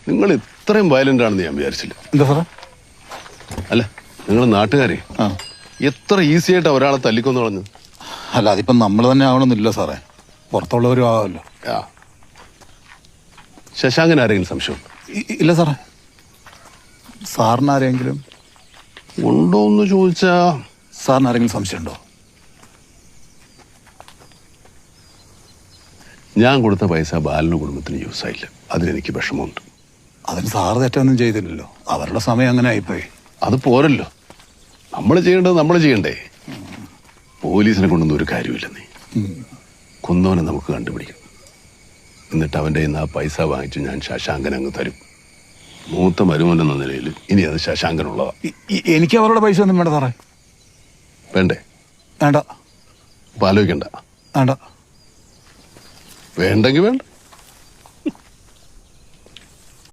നിങ്ങൾ ഇത്രയും വയലന്റ് ആണെന്ന് ഞാൻ വിചാരിച്ചില്ല. എന്താ സാറേ? അല്ല, നിങ്ങൾ നാട്ടുകാരെ എത്ര ഈസി ആയിട്ട് ഒരാളെ തല്ലിക്കൊന്നു കളഞ്ഞു. അല്ല, അതിപ്പം നമ്മൾ തന്നെ ആവണമെന്നില്ല സാറേ, പുറത്തുള്ളവരും ആവുമല്ലോ. ശശാങ്കൻ ആരെങ്കിലും സംശയമുണ്ടോ? ഇല്ല സാറേ. സാറിന് ആരെങ്കിലും ഉണ്ടോന്ന് ചോദിച്ചാ സാറിന് ആരെങ്കിലും സംശയമുണ്ടോ? ഞാൻ കൊടുത്ത പൈസ ബാലന് കുടുംബത്തിന് യൂസ് ആയില്ല, അതിലെനിക്ക് വിഷമമുണ്ട്. അതിന് സാറ് തെറ്റൊന്നും ചെയ്തില്ലല്ലോ, അവരുടെ സമയം അങ്ങനെ ആയിപ്പോയി. അത് പോരല്ലോ, നമ്മൾ ചെയ്യേണ്ടത് നമ്മൾ ചെയ്യണ്ടേ. പോലീസിനെ കൊണ്ടൊന്നും ഒരു കാര്യമില്ല. നീ കൊന്നവനെ നമുക്ക് കണ്ടുപിടിക്കണം. എന്നിട്ട് അവൻ്റെ കയ്യിൽ നിന്ന് ആ പൈസ വാങ്ങിച്ച് ഞാൻ ശശാങ്കൻ അങ്ങ് തരും. മൂത്ത മരുമോനെന്ന നിലയിൽ ഇനി അത് ശശാങ്കനുള്ളതാ. എനിക്ക് അവരുടെ പൈസ ഒന്നും വേണ്ട സാറേ. വേണ്ടേ? വേണ്ട. ആലോചിക്കണ്ട. വേണ്ട. വേണ്ടെങ്കിൽ വേണ്ട.